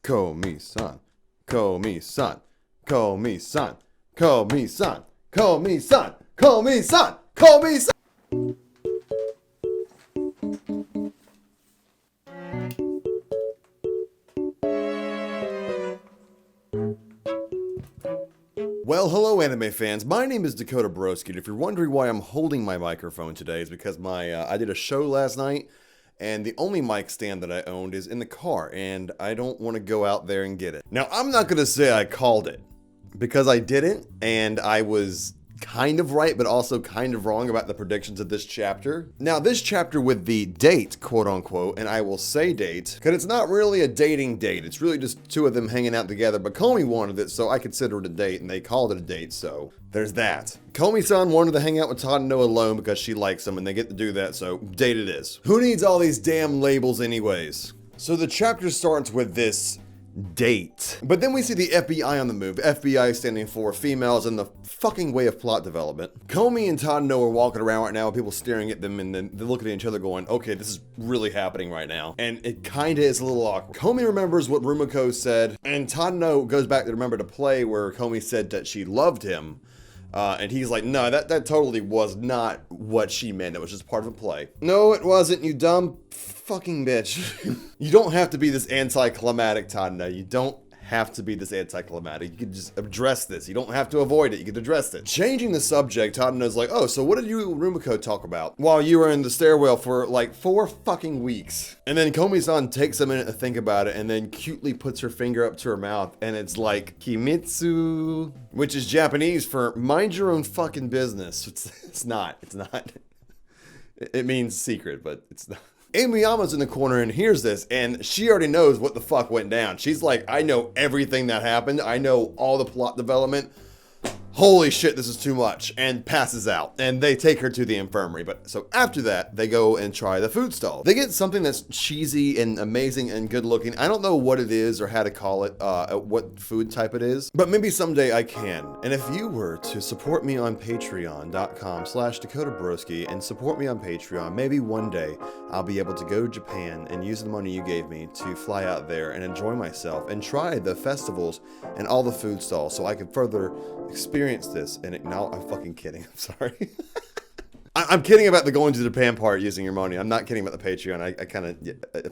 Komi-san, Komi-san, Komi-san, Komi-san, Komi-san, Komi-san, Komi-san. Well, hello anime fans, my name is Dakota Broskie, and if you're wondering why I'm holding my microphone today, it's because I did a show last night, and the only mic stand that I owned is in the car, and I don't want to go out there and get it. Now, I'm not going to say I called it, because I didn't, and I was kind of right, but also kind of wrong about the predictions of this chapter. Now, this chapter with the date, quote unquote, and I will say date, because it's not really a dating date. It's really just two of them hanging out together, but Komi wanted it, so I consider it a date, and they called it a date, so there's that. Komi-san wanted to hang out with Tadano alone because she likes him, and they get to do that, so date it is. Who needs all these damn labels anyways? So the chapter starts with this date. But then we see the FBI on the move. FBI standing for females in the fucking way of plot development. Komi and Tadano are walking around right now, people staring at them, and then they're looking at each other going, okay, this is really happening right now. And it kinda is a little awkward. Komi remembers what Rumiko said, and Tadano goes back to remember to play where Komi said that she loved him. And he's like, no, that totally was not what she meant. It was just part of a play. No, it wasn't, you dumb fucking bitch. You don't have to be this anticlimactic, Tadano. You don't have to be this anticlimactic. You can just address this. You don't have to avoid it. You can address it. Changing the subject, Tadano's like, oh, so what did you and Rumiko talk about while you were in the stairwell for like 4 fucking weeks? And then Komi-san takes a minute to think about it and then cutely puts her finger up to her mouth and it's like, Kimitsu, which is Japanese for mind your own fucking business. It's not. It means secret, but it's not. Amiyama's in the corner and hears this, and she already knows what the fuck went down. She's like, I know everything that happened. I know all the plot development. Holy shit, this is too much, and passes out. And they take her to the infirmary. But so after that, they go and try the food stall. They get something that's cheesy and amazing and good looking. I don't know what it is or how to call it, what food type it is, but maybe someday I can. And if you were to support me on patreon.com/DakotaBroskie and support me on Patreon, maybe one day I'll be able to go to Japan and use the money you gave me to fly out there and enjoy myself and try the festivals and all the food stalls so I can further experience this. And no, I'm fucking kidding. I'm sorry. I'm kidding about the going to Japan part using your money. I'm not kidding about the Patreon. I kind of,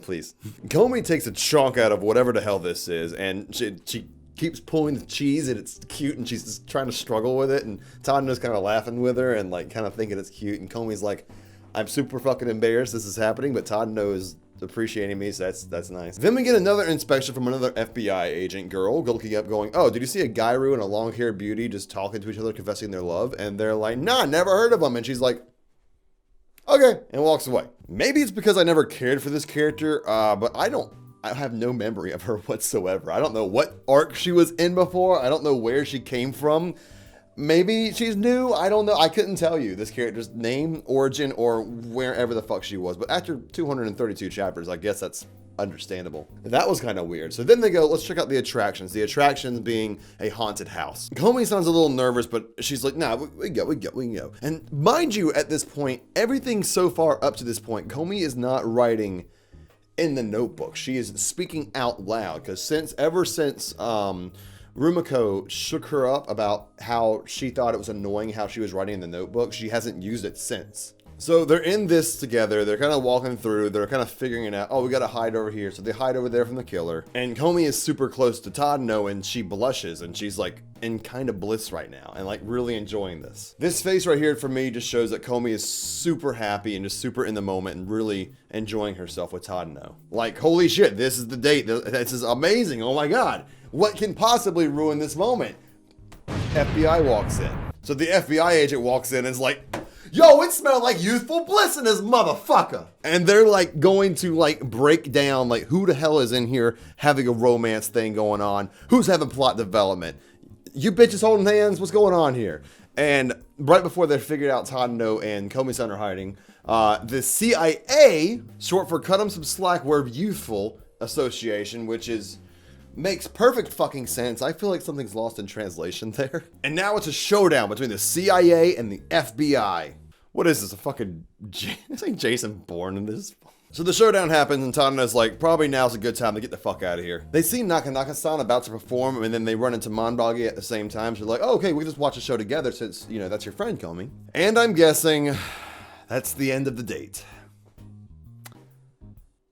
please. Komi takes a chunk out of whatever the hell this is, and she keeps pulling the cheese, and it's cute, and she's just trying to struggle with it, and Tadano's kind of laughing with her, and like kind of thinking it's cute, and Komi's like, I'm super fucking embarrassed this is happening, but Tadano is appreciating me, so that's nice. Then we get another inspection from another FBI agent girl looking up going, oh, did you see a Gairu and a long-haired beauty just talking to each other, confessing their love? And they're like, nah, never heard of them. And she's like, okay, and walks away. Maybe it's because I never cared for this character, but I have no memory of her whatsoever. I don't know what arc she was in before. I don't know where she came from. Maybe she's new. I don't know. I couldn't tell you this character's name, origin, or wherever the fuck she was. But after 232 chapters, I guess that's understandable. That was kind of weird. So then they go, let's check out the attractions. The attractions being a haunted house. Komi sounds a little nervous, but she's like, nah, we can go. And mind you, at this point, everything so far up to this point, Komi is not writing in the notebook. She is speaking out loud, because ever since Rumiko shook her up about how she thought it was annoying how she was writing in the notebook, she hasn't used it since. So they're in this together, they're kind of walking through, they're kind of figuring it out, oh, we gotta hide over here, so they hide over there from the killer, and Komi is super close to Tadano, and she blushes, and she's like in kind of bliss right now, and like really enjoying this. This face right here for me just shows that Komi is super happy and just super in the moment and really enjoying herself with Tadano. Like, holy shit, this is the date, this is amazing, oh my god. What can possibly ruin this moment? FBI walks in. So the FBI agent walks in and is like, yo, it smelled like youthful bliss in this motherfucker. And they're like going to like break down like who the hell is in here having a romance thing going on? Who's having plot development? You bitches holding hands? What's going on here? And right before they figured out Tadano and Komi-san are hiding, the CIA, short for Cut 'em Some Slack, We're Youthful Association, which makes perfect fucking sense. I feel like something's lost in translation there. And now it's a showdown between the CIA and the FBI. What is this, a fucking... It's like Jason Bourne in this? So the showdown happens, and Tadano's like, probably now's a good time to get the fuck out of here. They see Nakanaka-san about to perform, and then they run into Manbagi at the same time. So they're like, oh, okay, we just watch the show together since, you know, that's your friend, Komi. And I'm guessing that's the end of the date.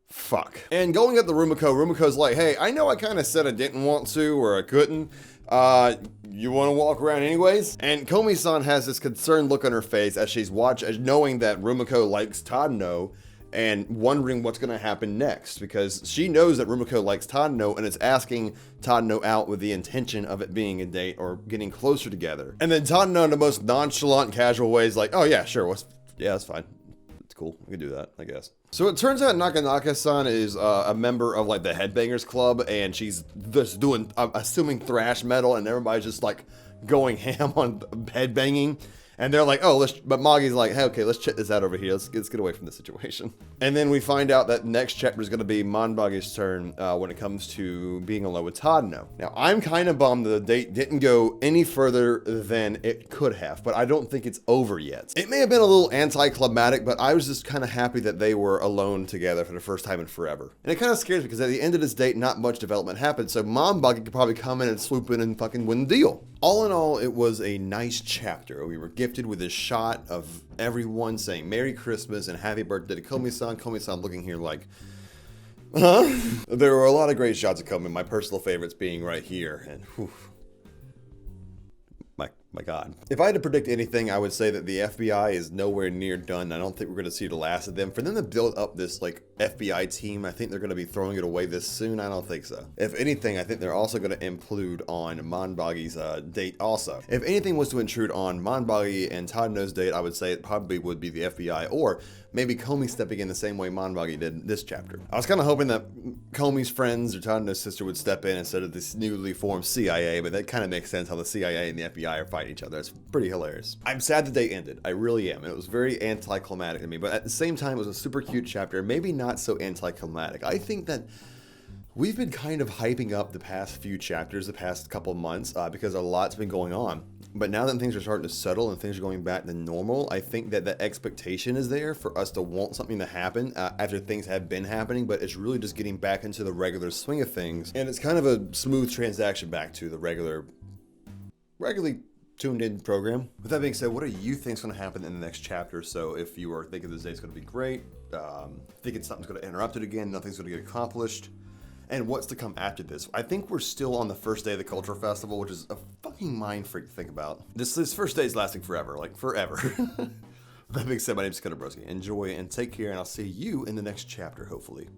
Fuck. And going up to Rumiko's like, hey, I know I kind of said I didn't want to or I couldn't. You want to walk around anyways? And Komi-san has this concerned look on her face as she's knowing that Rumiko likes Tadano and wondering what's going to happen next, because she knows that Rumiko likes Tadano and is asking Tadano out with the intention of it being a date or getting closer together. And then Tadano, in the most nonchalant, casual way, is like, oh yeah, sure, yeah, that's fine. It's cool, we can do that, I guess. So it turns out Nakanaka-san is a member of like the Headbangers Club, and she's just doing, assuming thrash metal, and everybody's just like going ham on headbanging. And they're like, oh, but Magi's like, hey, okay, let's check this out over here. Let's get away from this situation. And then we find out that next chapter is going to be Manbagi's turn when it comes to being alone with Tadano. Now, I'm kind of bummed that the date didn't go any further than it could have, but I don't think it's over yet. It may have been a little anticlimactic, but I was just kind of happy that they were alone together for the first time in forever. And it kind of scares me because at the end of this date, not much development happened, so Manbagi could probably come in and swoop in and fucking win the deal. All in all, it was a nice chapter. We were gifted with a shot of everyone saying Merry Christmas and Happy Birthday to Komi-san. Komi-san looking here like, huh? There were a lot of great shots of Komi, my personal favorites being right here. And whew, my God. If I had to predict anything, I would say that the FBI is nowhere near done. I don't think we're going to see the last of them. For them to build up this like FBI team, I think they're going to be throwing it away this soon. I don't think so. If anything, I think they're also going to implude on Manbagi's date also. If anything was to intrude on Manbagi and Tadano's date, I would say it probably would be the FBI, or maybe Komi stepping in the same way Manbagi did in this chapter. I was kind of hoping that Komi's friends or Tadano's sister would step in instead of this newly formed CIA, but that kind of makes sense how the CIA and the FBI are fighting each other. It's pretty hilarious. I'm sad the day ended. I really am. And it was very anticlimactic to me, but at the same time, it was a super cute chapter. Maybe not so anticlimactic. I think that we've been kind of hyping up the past few chapters, the past couple months, because a lot's been going on. But now that things are starting to settle and things are going back to normal, I think that the expectation is there for us to want something to happen after things have been happening, but it's really just getting back into the regular swing of things. And it's kind of a smooth transaction back to the regularly tuned in program. With that being said, what do you think is going to happen in the next chapter? So if you are thinking this day's going to be great, thinking something's going to interrupt it again, nothing's going to get accomplished, and what's to come after this? I think we're still on the first day of the Cultural Festival, which is a fucking mind freak to think about. This first day is lasting forever, like forever. With that being said, my name is Broskie. Enjoy and take care, and I'll see you in the next chapter, hopefully.